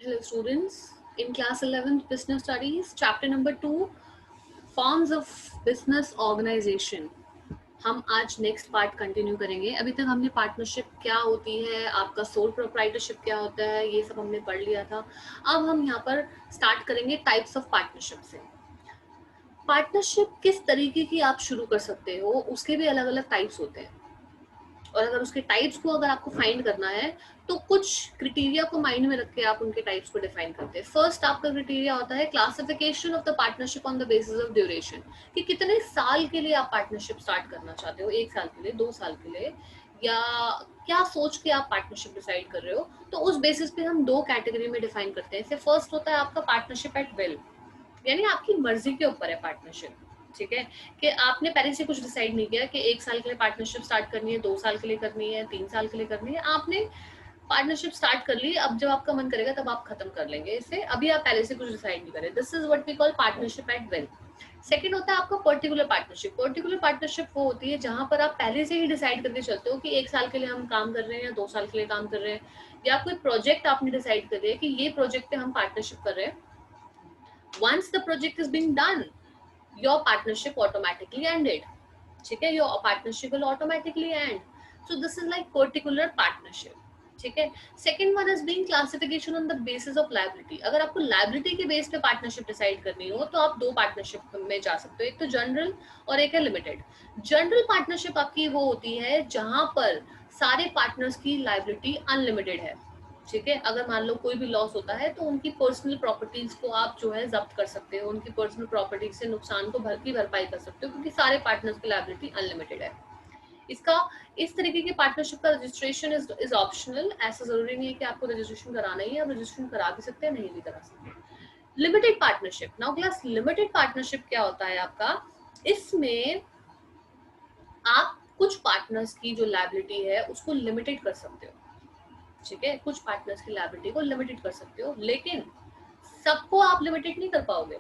Hello students, in class 11th business studies chapter number 2 forms of business organization हम आज next part continue करेंगे। अभी तक हमने पार्टनरशिप क्या होती है, आपका सोल प्रोप्राइटरशिप क्या होता है, ये सब हमने पढ़ लिया था। अब हम यहाँ पर स्टार्ट करेंगे टाइप्स ऑफ पार्टनरशिप से। पार्टनरशिप किस तरीके की आप शुरू कर सकते हो, उसके भी अलग अलग टाइप्स होते हैं। और अगर उसके टाइप्स को अगर आपको फाइंड करना है तो कुछ क्रिटेरिया को माइंड में रख के आप उनके टाइप्स को डिफाइन करते हैं। फर्स्ट आपका क्रिटेरिया होता है classification of the partnership on the basis of duration, कि कितने साल के लिए आप पार्टनरशिप स्टार्ट करना चाहते हो, 1 साल के लिए, 2 साल के लिए, या क्या सोच के आप पार्टनरशिप डिसाइड कर रहे हो। तो उस बेसिस पे हम दो कैटेगरी में डिफाइन करते हैं। फर्स्ट होता है आपका पार्टनरशिप एट विल, यानी आपकी मर्जी के ऊपर है पार्टनरशिप। ठीक है, कि आपने पहले से कुछ डिसाइड नहीं किया कि 1 साल के लिए पार्टनरशिप स्टार्ट करनी है, 2 साल के लिए करनी है, 3 साल के लिए करनी है। आपने पार्टनरशिप स्टार्ट कर ली, अब जब आपका मन करेगा तब आप खत्म कर लेंगे इसे, अभी आप पहले से कुछ डिसाइड नहीं करें। This is what we call partnership at will. Second होता है आपका पर्टिकुलर पार्टनरशिप। पर्टिकुलर पार्टनरशिप वो होती है जहां पर आप पहले से ही डिसाइड करके चलते हो कि 1 साल के लिए हम काम कर रहे हैं या 2 साल के लिए काम कर रहे हैं, या कोई प्रोजेक्ट आपने डिसाइड कर दिया कि ये प्रोजेक्ट पे हम पार्टनरशिप कर रहे हैं। Once the project is being done, your partnership automatically ended. ठीक है, your partnership will automatically end. So this is like particular partnership. ठीक है। Second one is being classification on the basis of liability. अगर आपको liability के base पे partnership decide करनी हो तो आप दो पार्टनरशिप में जा सकते हो, एक तो जनरल और एक है लिमिटेड। जनरल पार्टनरशिप आपकी वो होती है जहां पर सारे पार्टनर्स की लाइबिलिटी अनलिमिटेड है। ठीक है, अगर मान लो कोई भी लॉस होता है तो उनकी पर्सनल प्रॉपर्टीज को आप जो है जब्त कर सकते हो, उनकी पर्सनल प्रॉपर्टीज से नुकसान को भरपाई कर सकते हो, क्योंकि सारे पार्टनर्स की लायबिलिटी अनलिमिटेड है। इसका इस तरीके के पार्टनरशिप का रजिस्ट्रेशन इज ऑप्शनल। ऐसा जरूरी नहीं है कि आपको रजिस्ट्रेशन कराना ही है, आप रजिस्ट्रेशन करा भी सकते हैं, नहीं भी करा सकते। Limited partnership, now class limited partnership क्या होता है आपका? इसमें आप कुछ पार्टनर्स की जो लायबिलिटी है उसको लिमिटेड कर सकते हो। ठीक है, कुछ पार्टनर्स की लायबिलिटी को लिमिटेड कर सकते हो, लेकिन सबको आप लिमिटेड नहीं कर पाओगे।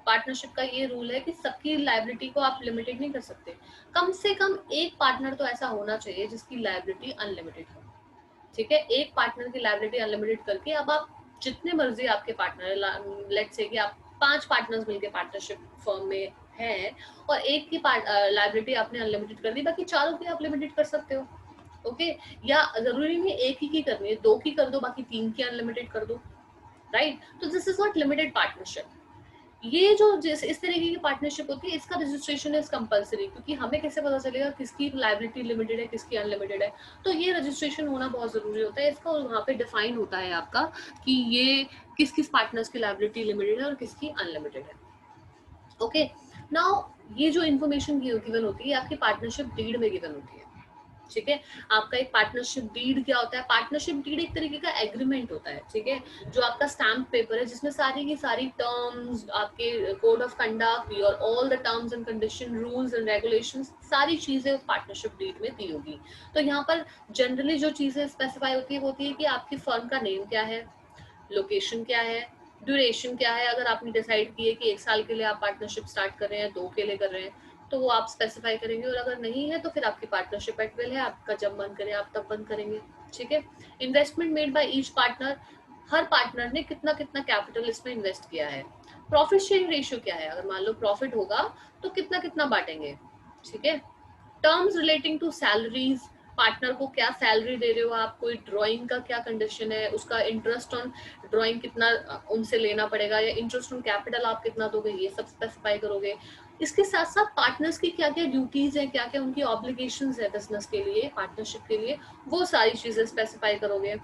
पार्टनरशिप का ये रूल है कि सबकी लायबिलिटी को आप लिमिटेड नहीं कर सकते। कम से कम एक पार्टनर तो ऐसा होना चाहिए जिसकी लायबिलिटी अनलिमिटेड हो। ठीक है, एक पार्टनर की लायबिलिटी अनलिमिटेड करके अब आप जितने मर्जी आपके पार्टनर, लेट्स से कि आप 5 पार्टनर्स मिलकर पार्टनरशिप फर्म में हैं और एक की लायबिलिटी आपने अनलिमिटेड कर दी, बाकी चारों की आप लिमिटेड कर सकते हो। ओके, या जरूरी नहीं एक ही की करनी है, 2 की कर दो, बाकी 3 की अनलिमिटेड कर दो। राइट, तो this is not limited partnership. ये जो जिस इस तरीके की पार्टनरशिप होती है इसका रजिस्ट्रेशन इज कंपलसरी, क्योंकि हमें कैसे पता चलेगा किसकी लायबिलिटी लिमिटेड है, किसकी अनलिमिटेड है। तो ये रजिस्ट्रेशन होना बहुत जरूरी होता है इसका, और वहाँ पे डिफाइन होता है आपका कि ये किस किस पार्टनर्स की लायबिलिटी लिमिटेड है और किसकी अनलिमिटेड है। ओके, नाउ ये जो इन्फॉर्मेशन गिवन होती है आपकी पार्टनरशिप डीड में गिवन होती है। ठीक है, आपका एक पार्टनरशिप डीड क्या होता है? पार्टनरशिप डीड एक तरीके का एग्रीमेंट होता है। ठीक है, जो आपका स्टैम्प पेपर है जिसमें सारी की सारी टर्म्स, आपके code of conduct, your all the terms and condition, rules and regulations, सारी चीजें उस पार्टनरशिप डीड में दी होगी। तो यहाँ पर जनरली जो चीजें स्पेसिफाई होती है कि आपकी फर्म का नेम क्या है, लोकेशन क्या है, ड्यूरेशन क्या है। अगर आपने डिसाइड की है कि 1 साल के लिए आप पार्टनरशिप स्टार्ट कर रहे हैं, 2 के लिए कर रहे हैं, तो वो आप स्पेसिफाई करेंगे, और अगर नहीं है तो फिर आपकी पार्टनरशिप एट विल है, आपका जब मन करे आप तब बंद करेंगे। ठीक है, investment made by each partner, her partner ने कितना कितना कैपिटल इसमें इन्वेस्ट किया है। प्रॉफिट शेयरिंग रेशियो क्या है, अगर मान लो प्रॉफिट होगा तो कितना कितना बांटेंगे। ठीक है, terms relating to salaries, partner को क्या सैलरी दे रहे हो आप, कोई ड्राइंग का क्या कंडीशन है, उसका इंटरेस्ट ऑन ड्राइंग कितना उनसे लेना पड़ेगा, या इंटरेस्ट ऑन कैपिटल आप कितना दोगे, ये सब स्पेसिफाई करोगे। इसके साथ साथ पार्टनर्स की क्या क्या ड्यूटीज है, क्या क्या उनकी ऑब्लिगेशंस है बिजनेस के लिए, पार्टनरशिप के लिए, वो सारी चीजें स्पेसिफाई करोगे।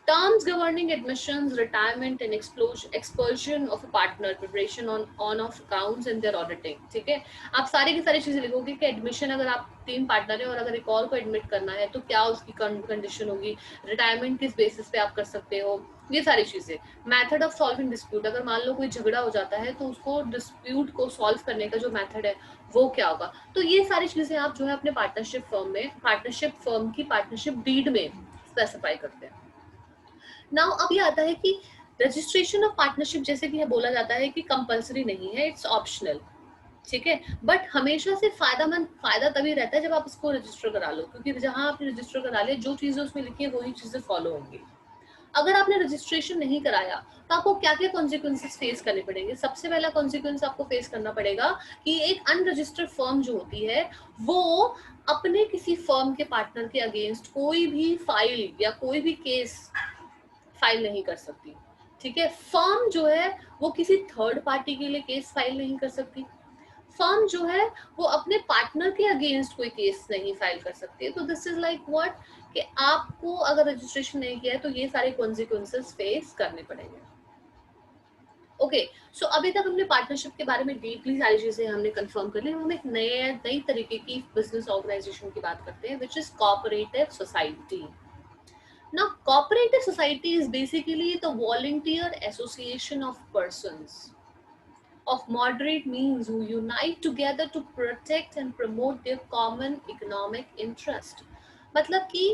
Terms governing admissions, retirement and expulsion of a partner, preparation on of accounts and their auditing. ठीक है, आप सारी की सारी चीजें लिखोगे कि एडमिशन, अगर आप 3 पार्टनर है और अगर एक और को एडमिट करना है तो क्या उसकी कंडीशन होगी, रिटायरमेंट किस बेसिस पे आप कर सकते हो, ये सारी चीजें। मेथड ऑफ सॉल्विंग डिस्प्यूट, अगर मान लो कोई झगड़ा हो जाता है तो उसको डिस्प्यूट को सॉल्व करने का जो मेथड है वो क्या होगा। तो ये सारी चीजें आप जो है अपने पार्टनरशिप फर्म की पार्टनरशिप डीड में स्पेसिफाई करते हैं। नाउ अब ये आता है कि रजिस्ट्रेशन ऑफ पार्टनरशिप, जैसे कि बोला जाता है कि कंपलसरी नहीं है, इट्स ऑप्शनल। ठीक है, बट हमेशा से फायदा तभी रहता है जब आप उसको रजिस्टर करा लो, क्योंकि जहां आपने रजिस्टर करा लिया जो चीजें उसमें लिखी है वही चीजें फॉलो होंगी। अगर आपने रजिस्ट्रेशन नहीं कराया तो आपको क्या क्या कॉन्सिक्वेंसेस फेस करने पड़ेंगे। सबसे पहला कॉन्सिक्वेंस आपको फेस करना पड़ेगा कि एक अनरजिस्टर्ड फर्म जो होती है वो अपने किसी फर्म के पार्टनर के अगेंस्ट कोई भी फाइल या कोई भी केस फाइल नहीं कर सकती। ठीक है, फर्म जो है वो किसी थर्ड पार्टी के लिए केस फाइल नहीं कर सकती। फर्म जो है वो अपने पार्टनर के अगेंस्ट कोई केस नहीं फाइल कर सकती है। तो दिस इज लाइक व्हाट, कि आपको अगर रजिस्ट्रेशन नहीं किया है तो ये सारे कॉन्सिक्वेंसेस फेस करने पड़ेंगे। ओके, सो अभी तक हमने पार्टनरशिप के बारे में डीपली सारी चीजें हमने कंफर्म कर ली। हम एक नई तरीके की बिजनेस ऑर्गेनाइजेशन की बात करते हैं, which is cooperative society. Now, cooperative society is basically the volunteer association of persons of moderate means who unite together to protect and promote their common economic interest. मतलब कि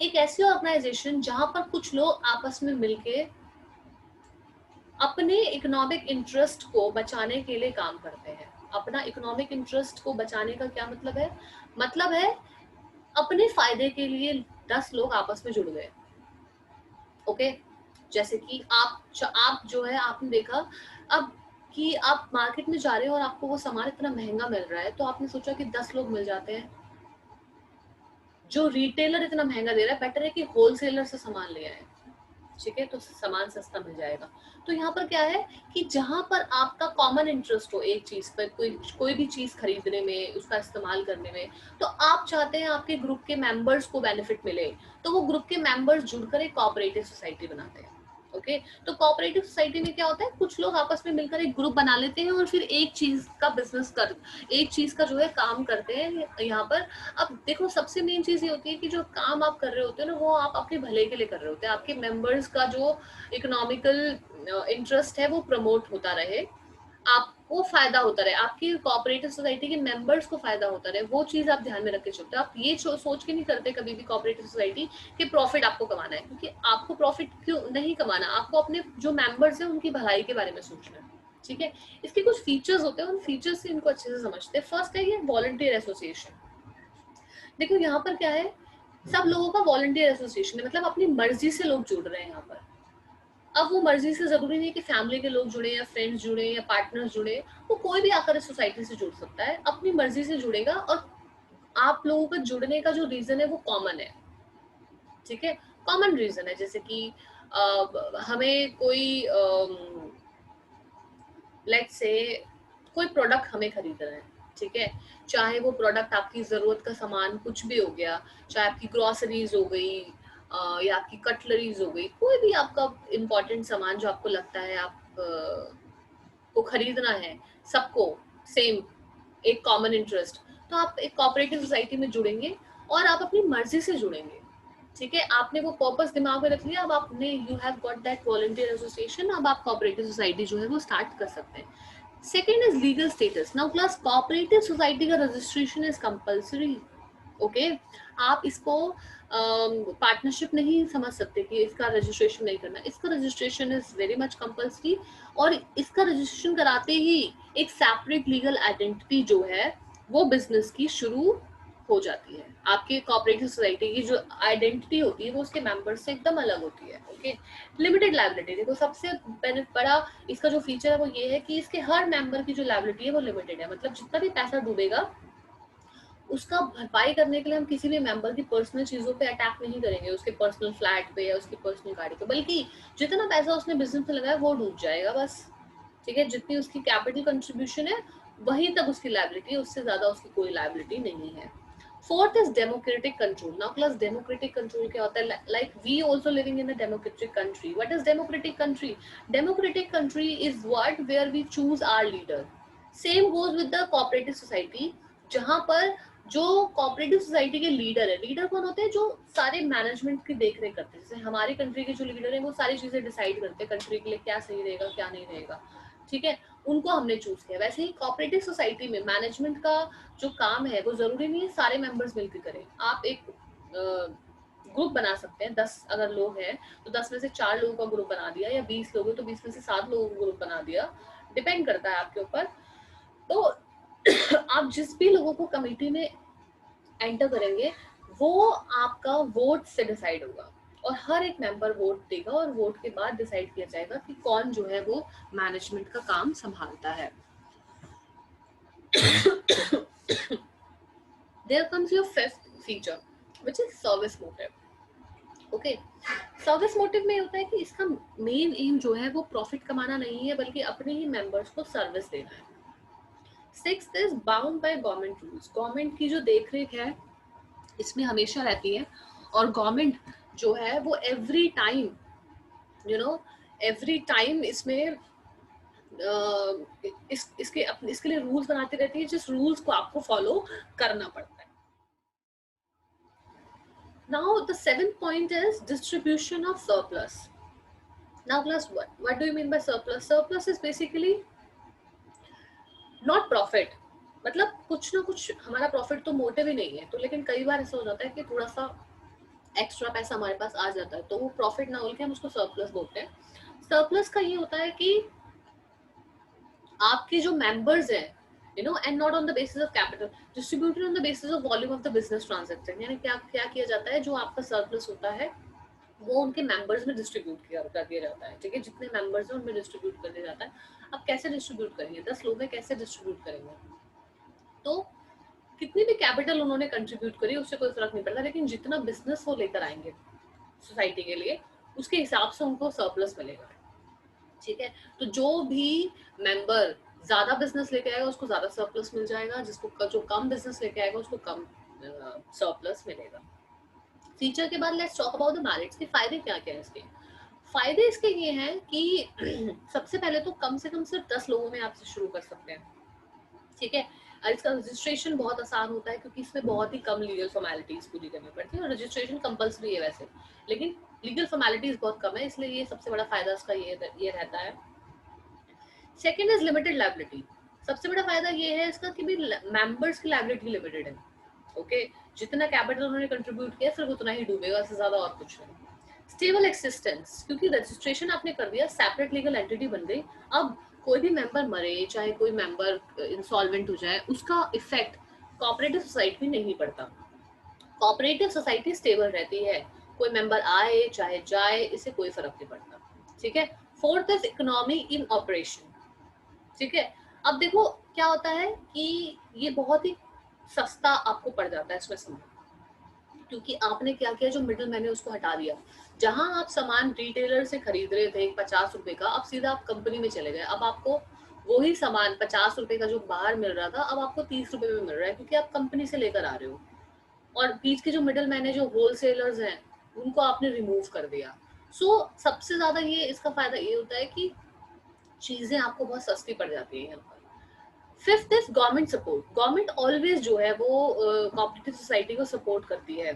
एक ऐसी ऑर्गेनाइजेशन जहां पर कुछ लोग आपस में मिलके अपने इकोनॉमिक इंटरेस्ट को बचाने के लिए काम करते हैं। अपना इकोनॉमिक इंटरेस्ट को बचाने का क्या मतलब है? मतलब है अपने फायदे के लिए 10 लोग आपस में जुड़ गए। ओके, जैसे कि आप जो है आपने देखा अब कि आप मार्केट में जा रहे हो और आपको वो सामान इतना महंगा मिल रहा है, तो आपने सोचा कि 10 लोग मिल जाते हैं। जो रिटेलर इतना महंगा दे रहा है, बेटर है कि होलसेलर से सामान ले आए। ठीक है, तो सामान सस्ता मिल जाएगा। तो यहाँ पर क्या है कि जहां पर आपका कॉमन इंटरेस्ट हो एक चीज पर, कोई भी चीज खरीदने में, उसका इस्तेमाल करने में, तो आप चाहते हैं आपके ग्रुप के मेंबर्स को बेनिफिट मिले, तो वो ग्रुप के मेंबर्स जुड़कर एक कोऑपरेटिव सोसाइटी बनाते हैं। ओके, तो कोऑपरेटिव सोसाइटी में क्या होता है, कुछ लोग आपस में मिलकर एक ग्रुप बना लेते हैं और फिर एक चीज का बिजनेस कर, एक चीज का जो है काम करते हैं यहाँ पर। अब देखो, सबसे मेन चीज ये होती है कि जो काम आप कर रहे होते हो ना, वो आप अपने भले के लिए कर रहे होते हैं। आपके मेंबर्स का जो इकोनॉमिकल इंटरेस्ट है वो प्रमोट होता रहे, आपको फायदा होता रहे, आपकी कोऑपरेटिव सोसाइटी के मेंबर्स को फायदा होता रहे, वो चीज आप ध्यान में रख के चलते हो। आप ये सोच के नहीं करते कभी भी कोऑपरेटिव सोसाइटी कि प्रॉफिट आपको कमाना है, क्योंकि आपको प्रॉफिट क्यों नहीं कमाना, आपको अपने जो मेंबर्स हैं उनकी भलाई के बारे में सोचना है। ठीक है, इसके कुछ फीचर्स होते हैं, उन फीचर्स से इनको अच्छे से समझते हैं। फर्स्ट है ये वॉलंटियर एसोसिएशन। देखो यहाँ पर क्या है, सब लोगों का वॉलंटियर एसोसिएशन है, मतलब अपनी मर्जी से लोग जुड़ रहे हैं यहाँ पर। अब वो मर्जी से जरूरी नहीं कि फैमिली के लोग जुड़े या फ्रेंड्स जुड़े या पार्टनर्स जुड़े, वो कोई भी आकर इस सोसाइटी से जुड़ सकता है, अपनी मर्जी से जुड़ेगा। और आप लोगों का जुड़ने का जो रीजन है वो कॉमन है। ठीक है, कॉमन रीजन है, जैसे कि हमें कोई लेट्स से कोई प्रोडक्ट हमें खरीदना है। ठीक है, चाहे वो प्रोडक्ट आपकी जरूरत का सामान कुछ भी हो गया, चाहे आपकी ग्रोसरीज हो गई या आपकी कटलरीज हो गई, कोई भी आपका इम्पोर्टेंट सामान जो आपको लगता है आप को खरीदना है, सबको सेम एक कॉमन इंटरेस्ट, तो आप एक कोऑपरेटिव सोसाइटी में जुड़ेंगे और आप अपनी मर्जी से जुड़ेंगे। ठीक है, आपने वो पर्पस दिमाग में रख लिया, अब आपने you have got that volunteer association, अब आप कोऑपरेटिव सोसाइटी जो है वो स्टार्ट कर सकते हैं। Second is legal status. Now class, cooperative society का रजिस्ट्रेशन इज कंपल्सरी। ओके, आप इसको पार्टनरशिप नहीं समझ सकते कि इसका रजिस्ट्रेशन नहीं करना, इसका registration is very much compulsory. और इसका रजिस्ट्रेशन कराते ही एक सेपरेट लीगल आइडेंटिटी जो है वो बिजनेस की शुरू हो जाती है। आपके कोऑपरेटिव सोसाइटी की जो आइडेंटिटी होती है वो उसके मेंबर्स से एकदम अलग होती है। Okay, limited liability. देखो, सबसे बड़ा इसका जो फीचर है वो ये है कि इसके हर मेंबर की जो लायबिलिटी है वो लिमिटेड है। मतलब जितना भी पैसा डूबेगा उसका भरपाई करने के लिए हम किसी भी मेंबर की पर्सनल चीजों पे अटैक नहीं करेंगे, उसके पर्सनल फ्लैट पे या उसकी पर्सनल गाड़ी पे, बल्कि जितना पैसा उसने बिजनेस में लगाया वो डूब जाएगा बस। ठीक है, जितनी उसकी कैपिटल कंट्रीब्यूशन है वहीं तक उसकी लायबिलिटी है, उससे ज्यादा उसकी कोई लायबिलिटी नहीं है। Fourth is democratic control. Now class, democratic control क्या होता है? Like we also living in a democratic country. What is democratic country? Democratic country is what where we choose our leader. Same goes with the cooperative society, जहां पर जो cooperative society के leader है, leader कौन होते हैं? जो सारे मैनेजमेंट की देख रेख करते हैं। जैसे हमारी कंट्री के जो लीडर है वो सारी चीजें डिसाइड करते हैं, कंट्री के लिए क्या सही रहेगा क्या नहीं रहेगा। ठीक है, उनको हमने चूज किया। वैसे ही कोऑपरेटिव सोसाइटी में मैनेजमेंट का जो काम है वो जरूरी नहीं है सारे मेंबर्स मिलकर करें। आप एक ग्रुप बना सकते हैं, 10 अगर लोग हैं तो 10 में से 4 लोगों का ग्रुप बना दिया, या 20 लोग हैं तो 20 में से 7 लोगों का ग्रुप बना दिया, डिपेंड करता है आपके ऊपर। तो आप जिस भी लोगों को कमेटी में एंटर करेंगे वो आपका वोट से डिसाइड होगा। और हर एक मेंबर वोट देगा और वोट के बाद डिसाइड किया जाएगा कि कौन जो है वो मैनेजमेंट का काम संभालता है. There comes your fifth feature, which is service motive. Okay, service motive में होता है कि इसका मेन एम जो है वो प्रॉफिट कमाना नहीं है, बल्कि अपने ही मेंबर्स को सर्विस देना है. Sixth is bound by government rules. Government की जो देखरेख है इसमें हमेशा रहती है, और गवर्नमेंट जो है वो एवरी टाइम एवरी टाइम इसमें इसके लिए रूल्स बनाती रहती है, जिस रूल्स को आपको फॉलो करना पड़ता है. Now the seventh point is distribution of surplus. Now class, what do you mean by surplus? Surplus is basically not profit. मतलब कुछ ना कुछ हमारा प्रॉफिट तो मोटिव ही नहीं है, तो लेकिन कई बार ऐसा हो जाता है कि थोड़ा सा एक्स्ट्रा पैसा हमारे पास आ जाता है, तो वो प्रॉफिट ना बोल के हम उसको सरप्लस बोलते हैं. सरप्लस का ये होता है कि आपके जो मेंबर्स हैं, and not on the basis of capital, distributed on the basis of volume of the business transaction. यानी क्या क्या किया जाता है, जो आपका सरप्लस होता है वो उनके मेंबर्स में डिस्ट्रीब्यूट कर दिया जाता है. ठीक है, जितने मेंबर्स हैं उनमें डिस्ट्रीब्यूट कर दिया जाता है. अब कैसे डिस्ट्रीब्यूट करेंगे, 10 लोग हैं, कैसे डिस्ट्रीब्यूट करेंगे? तो कितनी भी कैपिटल उन्होंने कंट्रीब्यूट करी उससे कोई फर्क नहीं पड़ता, लेकिन जितना बिजनेस वो लेकर आएंगे सोसाइटी के लिए उसके हिसाब से उनको सरप्लस मिलेगा. ठीक है, तो जो भी मेंबर ज्यादा बिजनेस लेके आएगा उसको ज्यादा सरप्लस मिल जाएगा, जिसको जो कम बिजनेस लेके आएगा उसको कम सरप्लस मिलेगा. फीचर के बाद let's talk about the merits. के फायदे क्या क्या है इसके. फायदे इसके ये हैं कि सबसे पहले तो कम से कम सिर्फ 10 लोगों में आप शुरू कर सकते हैं. ठीक है, और इसका रजिस्ट्रेशन बहुत आसान होता है क्योंकि इसमें बहुत ही कम लीगल फॉर्मेलिटीज पूरी करनी पड़ती है, और रजिस्ट्रेशन कंपल्सरी है वैसे, लेकिन लीगल फॉर्मेलिटीज बहुत कम है, इसलिए ये सबसे बड़ा फायदा इसका ये रहता है. Second is limited liability. सबसे बड़ा फायदा ये है इसका कि मेंबर्स की लायबिलिटी लिमिटेड है. ओके, जितना कैपिटल उन्होंने कंट्रीब्यूट किया सिर्फ उतना ही डूबेगा, इससे ज्यादा और कुछ नहीं. स्टेबल एक्सिस्टेंस, क्योंकि रजिस्ट्रेशन आपने कर दिया, सेपरेट लीगल एंटिटी बन गई. अब कोई भी मेंबर मरे, चाहे कोई मेंबर इंसॉल्वेंट हो जाए, उसका इफेक्ट कोऑपरेटिव सोसाइटी में नहीं पड़ता. कोऑपरेटिव सोसाइटी स्टेबल रहती है, कोई मेंबर आए चाहे जाए, इससे कोई फर्क नहीं पड़ता. ठीक है. Fourth is economy in operation. ठीक है, अब देखो क्या होता है कि ये बहुत ही सस्ता आपको पड़ जाता है इसमें सामान, क्योंकि आपने क्या किया, जो मिडिल मैन है उसको हटा दिया. जहां आप सामान रिटेलर से खरीद रहे थे 50 रुपए का, अब सीधा आप कंपनी में चले गए. अब आपको वही सामान 50 रुपए का जो बाहर मिल रहा था, अब आपको 30 रुपए में मिल रहा है, क्योंकि आप कंपनी से लेकर आ रहे हो. और बीच के जो मिडिल मैन है, जो होलसेलर्स हैं, उनको आपने रिमूव कर दिया. सो सबसे ज्यादा ये इसका फायदा ये होता है कि चीजें आपको बहुत सस्ती पड़ जाती है यहाँ पर. Fifth is government support. Government always जो है वो कोऑपरेटिव सोसाइटी को सपोर्ट करती है.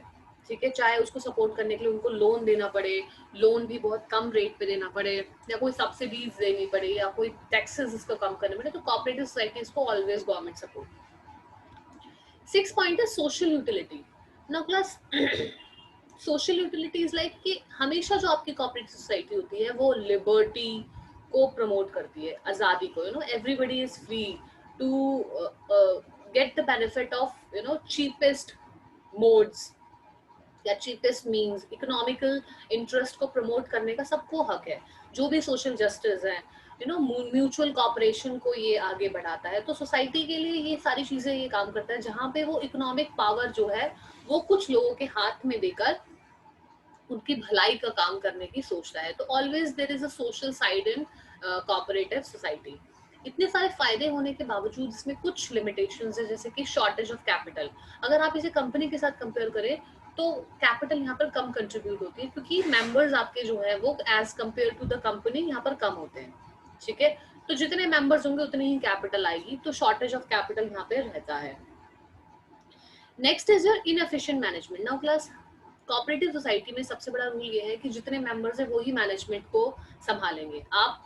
ठीक है, चाहे उसको सपोर्ट करने के लिए उनको लोन देना पड़े, लोन भी बहुत कम रेट पे देना पड़े, या कोई सब्सिडीज देनी पड़े, या कोई टैक्सेस इसको कम करने पड़े, तो कोऑपरेटिव सोसाइटीज को always government support. Six point है social utility. Now class, social utility is like कि हमेशा जो आपकी कोऑपरेटिव सोसाइटी होती है वो लिबर्टी को प्रमोट करती है, आजादी को. Everybody is free to get the benefit of cheapest modes या चीपेस्ट मीन्स. इकोनॉमिकल इंटरेस्ट को प्रमोट करने का सबको हक है. जो भी सोशल जस्टिस है, म्यूचुअल कॉपरेशन को ये आगे बढ़ाता है. तो सोसाइटी के लिए ये सारी चीजें ये काम करता है, जहां पे वो इकोनॉमिक पावर जो है वो कुछ लोगों के हाथ में देकर उनकी भलाई का काम करने की सोचता है. तो always there is a social side in cooperative society. इतने सारे फायदे होने के बावजूद इसमें कुछ लिमिटेशंस है, जैसे कि शॉर्टेज ऑफ कैपिटल. अगर आप इसे कंपनी के साथ कंपेयर करें तो कैपिटल यहाँ पर कम कंट्रीब्यूट होती है, क्योंकि मेंबर्स आपके जो है वो as compare to the company यहाँ पर कम होते हैं. ठीक है, तो जितने मेंबर्स होंगे उतनी ही कैपिटल आएगी, तो शॉर्टेज ऑफ कैपिटल यहाँ पे रहता है. Next is your inefficient management. Now class, cooperative society में सबसे बड़ा रूल ये है कि जितने मेंबर्स है वो ही मैनेजमेंट को संभालेंगे. आप,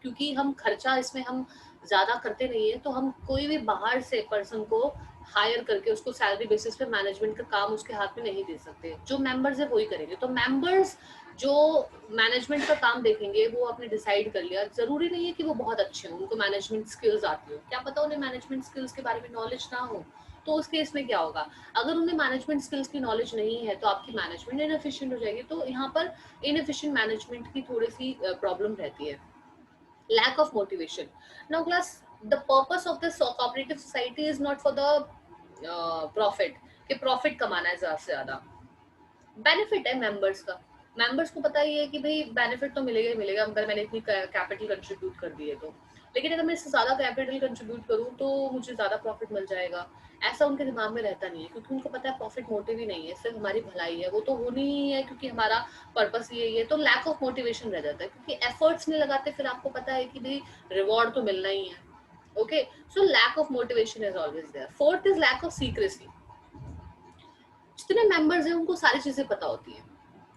क्योंकि हम खर्चा इसमें हम ज्यादा करते नहीं है, तो हम कोई भी बाहर से पर्सन को हायर करके उसको सैलरी बेसिस पे मैनेजमेंट का काम उसके हाथ में नहीं दे सकते. जो मेंबर्स है वही करेंगे. तो मेंबर्स जो मैनेजमेंट का काम देखेंगे वो आपने डिसाइड कर लिया. जरूरी नहीं है कि वो बहुत अच्छे हों, उनको मैनेजमेंट स्किल्स आती हो, क्या पता उन्हें मैनेजमेंट स्किल्स के बारे में नॉलेज ना हो, तो उस केस में क्या होगा, अगर उन्हें मैनेजमेंट स्किल्स की नॉलेज नहीं है तो आपकी मैनेजमेंट इनएफिशिएंट हो जाएगी। तो यहाँ पर इनएफिशिएंट मैनेजमेंट की थोड़ी सी प्रॉब्लम रहती है। lack of motivation. Now class, the purpose of this cooperative society is not for the profit, कि प्रॉफिट कमाना है ज्यादा से ज्यादा। बेनिफिट है मेंबर्स का, मेंबर्स को पता ही है कि भाई बेनिफिट तो मिलेगा ही मिलेगा अगर मैंने इतनी कैपिटल कंट्रीब्यूट कर दी है तो, लेकिन अगर मैं इससे ज्यादा कैपिटल कंट्रीब्यूट करूँ तो मुझे ज्यादा प्रॉफिट मिल जाएगा, ऐसा उनके दिमाग में रहता नहीं है, क्योंकि उनको पता है प्रॉफिट मोटिव ही नहीं है, सिर्फ हमारी भलाई है, वो तो होनी ही है क्योंकि हमारा पर्पस यही है। तो लैक ऑफ मोटिवेशन रह जाता है, क्योंकि एफर्ट्स नहीं लगाते फिर आपको पता है कि भाई रिवॉर्ड तो मिलना ही है। Okay, so lack of motivation is always there. Fourth is lack of secrecy. जितने मेंबर्स हैं उनको सारी चीजें पता होती है,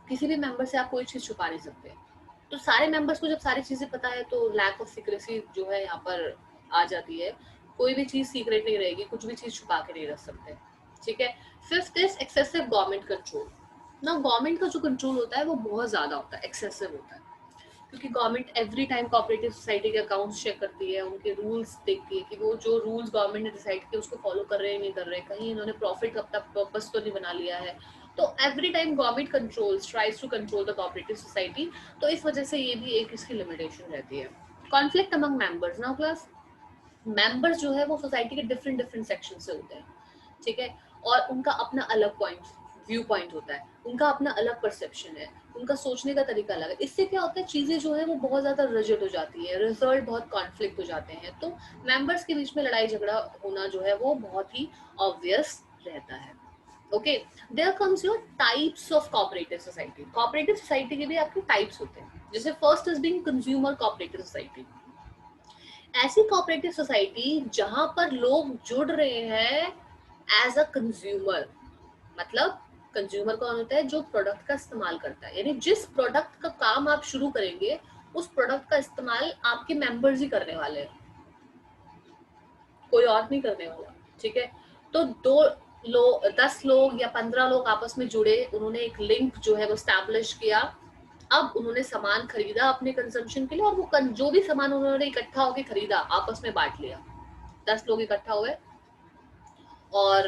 किसी भी मेंबर से आप कोई चीज छुपा नहीं सकते। तो सारे मेंबर्स को जब सारी चीजें पता है तो लैक ऑफ सीक्रेसी जो है यहाँ पर आ जाती है, कोई भी चीज सीक्रेट नहीं रहेगी, कुछ भी चीज छुपा के नहीं रख सकते। ठीक है। Fifth is excessive government control. ना गवर्नमेंट का जो कंट्रोल होता है वो बहुत ज्यादा होता है, एक्सेसिव होता है, क्योंकि government every time cooperative society के अकाउंट्स चेक करती है, उनके रूल्स देखती है कि वो जो रूल्स गवर्नमेंट ने डिसाइड किए उसको फॉलो कर रहे हैं नहीं कर रहे, कहीं इन्होंने प्रॉफिट अपना पर्पस तो नहीं बना लिया है। तो every time government controls tries to control the cooperative society, तो इस वजह से ये भी एक इसकी लिमिटेशन रहती है। Conflict among members. Now class, members जो है वो सोसाइटी के डिफरेंट डिफरेंट सेक्शन से होते हैं, ठीक है, और उनका अपना अलग व्यू पॉइंट होता है, उनका अपना अलग परसेप्शन है, उनका सोचने का तरीका अलग है। इससे क्या होता है, चीजें जो है वो बहुत ज्यादा रिजिड हो जाती है, रिजल्ट बहुत कॉन्फ्लिक्ट हो जाते हैं, तो मेंबर्स के बीच में लड़ाई झगड़ा होना जो है वो बहुत ही ऑब्वियस रहता है। Okay, there comes your types of cooperative society. Cooperative society के भी आपके टाइप्स होते हैं, जैसे first is being consumer cooperative society. ऐसी कोऑपरेटिव सोसाइटी जहां पर लोग जुड़ रहे हैं एज अ कंज्यूमर, मतलब कंज्यूमर कौन होता है, जो प्रोडक्ट का इस्तेमाल करता है, यानी जिस प्रोडक्ट का काम आप शुरू करेंगे उस प्रोडक्ट का इस्तेमाल आपके मेंबर्स ही करने वाले हैं, कोई और नहीं करने वाला। ठीक है, तो 10 लोग या 15 लोग आपस में जुड़े, उन्होंने एक लिंक जो है वो स्टैब्लिश किया, अब उन्होंने सामान खरीदा अपने कंजम्पशन के लिए, और वो जो भी सामान उन्होंने इकट्ठा होकर खरीदा आपस में बांट लिया। 10 लोग इकट्ठा हुए और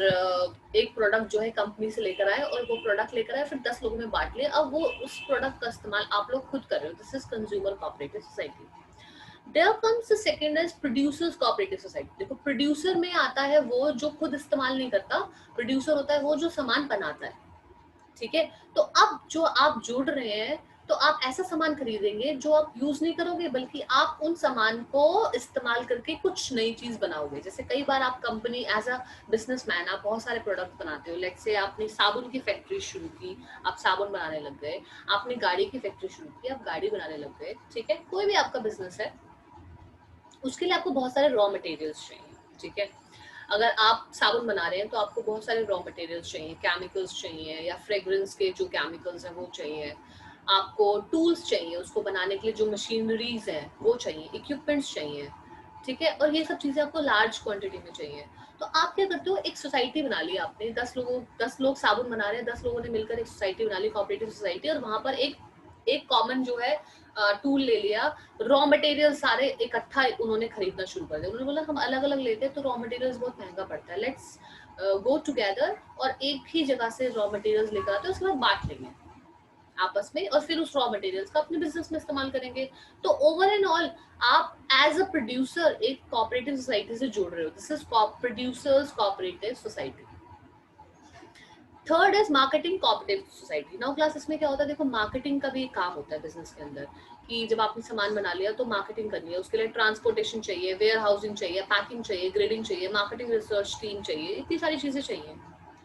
एक प्रोडक्ट जो है कंपनी से लेकर आए, और वो प्रोडक्ट लेकर आए फिर 10 लोगों में बांट लिया, अब वो उस प्रोडक्ट का इस्तेमाल आप लोग खुद कर रहे हो। This is consumer cooperative society. There comes the second is producers cooperative society. देखो, प्रोड्यूसर में आता है वो जो खुद इस्तेमाल नहीं करता, प्रोड्यूसर होता है वो जो सामान बनाता है। ठीक है, तो अब जो आप जुड़ रहे हैं तो आप ऐसा सामान खरीदेंगे जो आप यूज नहीं करोगे, बल्कि आप उन सामान को इस्तेमाल करके कुछ नई चीज बनाओगे। जैसे कई बार आप कंपनी एज अ बिजनेसमैन आप बहुत सारे प्रोडक्ट बनाते हो, लेट्स से आपने साबुन की फैक्ट्री शुरू की, आप साबुन बनाने लग गए, आपने गाड़ी की फैक्ट्री शुरू की, आप गाड़ी बनाने लग गए। ठीक है, कोई भी आपका बिजनेस है, उसके लिए आपको बहुत सारे रॉ मटेरियल्स चाहिए। ठीक है, अगर आप साबुन बना रहे हैं तो आपको बहुत सारे रॉ मटेरियल्स चाहिए, केमिकल्स चाहिए, या फ्रेग्रेंस के जो केमिकल्स हैं वो चाहिए, आपको टूल्स चाहिए उसको बनाने के लिए, जो मशीनरीज हैं वो चाहिए, इक्विपमेंट्स चाहिए। ठीक है, और ये सब चीजें आपको लार्ज क्वांटिटी में चाहिए। तो आप क्या करते हो, एक सोसाइटी बना ली आपने, 10 लोग साबुन बना रहे हैं, 10 लोगों ने मिलकर एक सोसाइटी बना ली, कोऑपरेटिव सोसाइटी, और वहां पर एक एक कॉमन जो है टूल ले लिया, रॉ मटेरियल सारे इकट्ठा उन्होंने खरीदना शुरू कर दिया। उन्होंने बोला हम अलग अलग लेते हैं तो रॉ मटेरियल्स बहुत महंगा पड़ता है, लेट्स गो टुगेदर और एक ही जगह से रॉ मटेरियल्स लेकर आते हैं, उसके बाद बांट लेंगे आपस में, और फिर उस रॉ मटेरियल्स का अपने बिजनेस में इस्तेमाल करेंगे। तो ओवर एंड ऑल आप एज अ प्रोड्यूसर एक कोऑपरेटिव सोसाइटी से जुड़ रहे हो। This is producers cooperative society. Third is marketing cooperative society. Now class, इसमें क्या होता है, देखो मार्केटिंग का भी काम होता है बिजनेस के अंदर, कि जब आपने सामान बना लिया तो मार्केटिंग करनी है, उसके लिए ट्रांसपोर्टेशन चाहिए, वेयर हाउसिंग चाहिए, पैकिंग चाहिए, ग्रेडिंग चाहिए, मार्केटिंग रिसर्च टीम चाहिए, इतनी सारी चीजें चाहिए।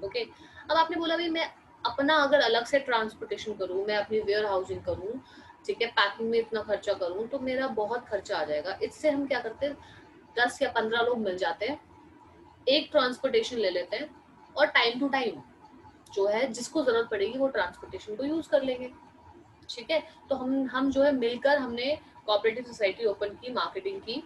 ओके, अब आपने बोला भाई मैं अपना अगर अलग से ट्रांसपोर्टेशन करूँ, मैं अपनी वेयर हाउसिंग करूँ, ठीक है, पैकिंग में इतना खर्चा करूँ, तो मेरा बहुत खर्चा आ जाएगा। इससे हम क्या करते हैं, 10 या 15 लोग मिल जाते हैं, एक ट्रांसपोर्टेशन ले लेते हैं, और टाइम टू टाइम जो है जिसको जरूरत पड़ेगी वो ट्रांसपोर्टेशन को यूज कर लेंगे। ठीक है, तो हम जो है मिलकर हमने कोऑपरेटिव सोसाइटी ओपन की, मार्केटिंग की,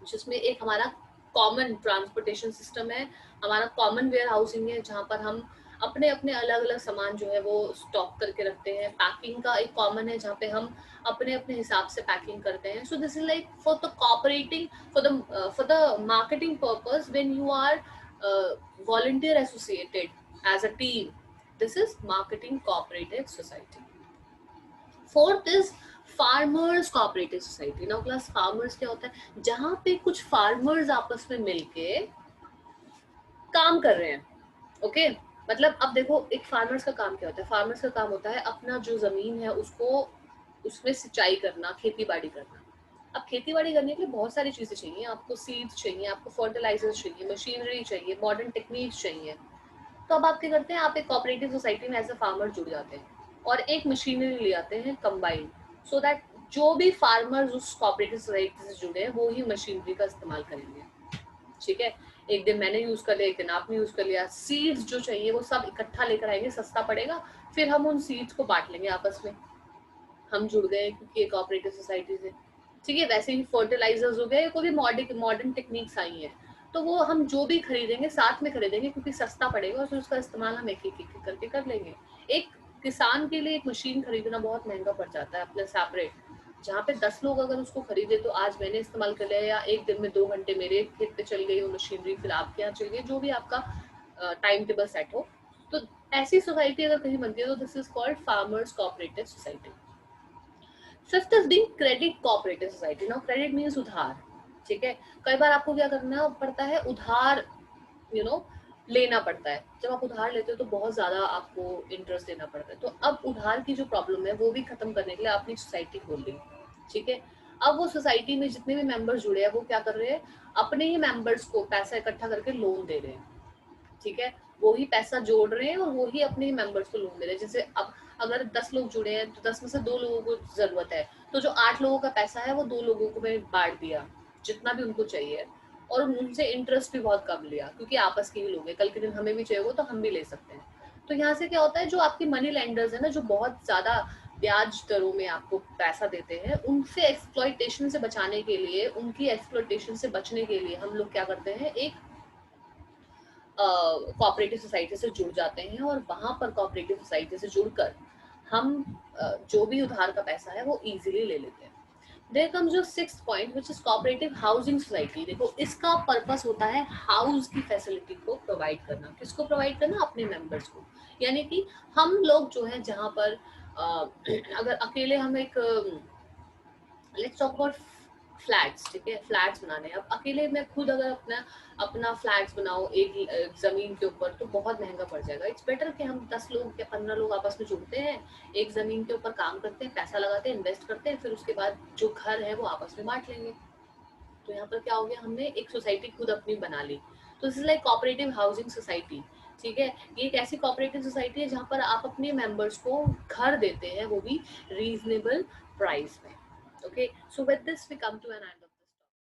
जिसमें एक हमारा कॉमन ट्रांसपोर्टेशन सिस्टम है, हमारा कॉमन वेयर हाउसिंग है, जहाँ पर हम अपने अपने अलग अलग सामान जो है वो स्टॉक करके रखते हैं, पैकिंग का एक कॉमन है जहाँ पे हम अपने अपने हिसाब से पैकिंग करते हैं। So this is like for the cooperating, for the marketing purpose, when you are volunteer associated as a team. This is marketing cooperative society. Fourth is farmers cooperative society. Now class farmers क्या होता है? जहां पे कुछ farmers आपस में मिलके काम कर रहे हैं. ओके मतलब अब देखो एक फार्मर्स का काम क्या होता है. फार्मर्स का काम होता है अपना जो जमीन है उसको उसमें सिंचाई करना, खेती बाड़ी करना. अब खेती बाड़ी करने के लिए बहुत सारी चीजें चाहिए. आपको सीड्स चाहिए, आपको फर्टिलाइजर्स चाहिए, मशीनरी चाहिए, मॉडर्न टेक्निक्स चाहिए. तो अब आप क्या करते हैं, आप एक कोऑपरेटिव सोसाइटी में एज अ फार्मर जुड़ जाते हैं और एक मशीनरी ले आते हैं कंबाइंड, सो दैट जो भी फार्मर्स उस कोऑपरेटिव सोसाइटी से जुड़े हैं वो ही मशीनरी का इस्तेमाल करेंगे. ठीक है, एक दिन मैंने यूज कर लिया, एक दिन आपने यूज कर लिया. सीड्स जो चाहिए वो सब इकट्ठा लेकर आएंगे, सस्ता पड़ेगा. फिर हम उन सीड्स को बांट लेंगे आपस में. हम जुड़ गए क्योंकि एक कोऑपरेटिव सोसाइटी से. ठीक है, वैसे ही फर्टिलाइजर्स हो गए, कोई भी मॉडर्न टेक्निक्स आई हैं तो वो हम जो भी खरीदेंगे साथ में खरीदेंगे क्योंकि सस्ता पड़ेगा और फिर उसका इस्तेमाल हम एक एक करके कर लेंगे. एक किसान के लिए एक मशीन खरीदना बहुत महंगा पड़ जाता है अपने सेपरेट. जहाँ पे 10 लोग अगर उसको खरीदे तो आज मैंने इस्तेमाल कर लिया या एक दिन में 2 घंटे मेरे खेत पे चल गई वो मशीनरी, फिर आपके यहाँ चल गई, जो भी आपका टाइम टेबल सेट हो. तो ऐसी सोसाइटी अगर कहीं बनती है तो this is called farmers cooperative society. Fifth is being credit cooperative society. Now credit means उधार. ठीक है, कई बार आपको क्या करना पड़ता है, उधार लेना पड़ता है. जब आप उधार लेते हो तो बहुत ज्यादा आपको इंटरेस्ट देना पड़ता है. तो अब उधार की जो प्रॉब्लम है वो भी खत्म करने के लिए आपने सोसाइटी खोल ली. ठीक है, अब वो सोसाइटी में जितने भी मेंबर्स जुड़े हैं वो क्या कर रहे हैं, अपने ही मेंबर्स को पैसा इकट्ठा करके लोन दे रहे हैं. ठीक है, वो ही पैसा जोड़ रहे हैं और वो ही अपने मेंबर्स को लोन दे रहे हैं. जैसे अब अगर 10 लोग जुड़े हैं तो 10 में से 2 लोगों को जरूरत है, तो जो 8 लोगों का पैसा है वो 2 लोगों को मैं बांट दिया जितना भी उनको चाहिए, और उनसे इंटरेस्ट भी बहुत कम लिया क्योंकि आपस के ही लोग हैं. कल के दिन हमें भी चाहिए हो तो हम भी ले सकते हैं. तो यहाँ से क्या होता है, जो आपके मनी लेंडर्स है ना, जो बहुत ज्यादा ब्याज दरों में आपको पैसा देते हैं, उनसे एक्सप्लॉइटेशन से बचाने के लिए, उनकी एक्सप्लॉइटेशन से बचने के लिए हम लोग क्या करते हैं, एक कोऑपरेटिव सोसाइटी से जुड़ जाते हैं और वहां पर कोऑपरेटिव सोसाइटी से जुड़कर हम जो भी उधार का पैसा है वो इजीली ले लेते हैं. देयर कम्स जो sixth point which is cooperative housing society. देखो इसका पर्पस होता है हाउस की फैसिलिटी को प्रोवाइड करना. किसको प्रोवाइड करना? अपने मेंबर्स को. यानी कि हम लोग जो है जहाँ पर अगर अकेले हम एक लेट्स टॉक अबाउट फ्लैट्स. ठीक है, फ्लैट्स बनाने. अब अकेले मैं खुद अगर अपना अपना फ्लैट्स बनाओ एक जमीन के ऊपर तो बहुत महंगा पड़ जाएगा. इट्स बेटर कि हम 10 लोग या 15 लोग आपस में जुड़ते हैं, एक जमीन के ऊपर काम करते हैं, पैसा लगाते हैं, इन्वेस्ट करते हैं, फिर उसके बाद जो घर है वो आपस में बांट लेंगे. तो यहाँ पर क्या हो गया, हमने एक सोसाइटी खुद अपनी बना ली. तो this is like cooperative housing society. ठीक है, ये एक ऐसी कोऑपरेटिव सोसाइटी है जहाँ पर आप अपने मेंबर्स को घर देते हैं, वो भी रीजनेबल प्राइस में. Okay, so with this we come to an end of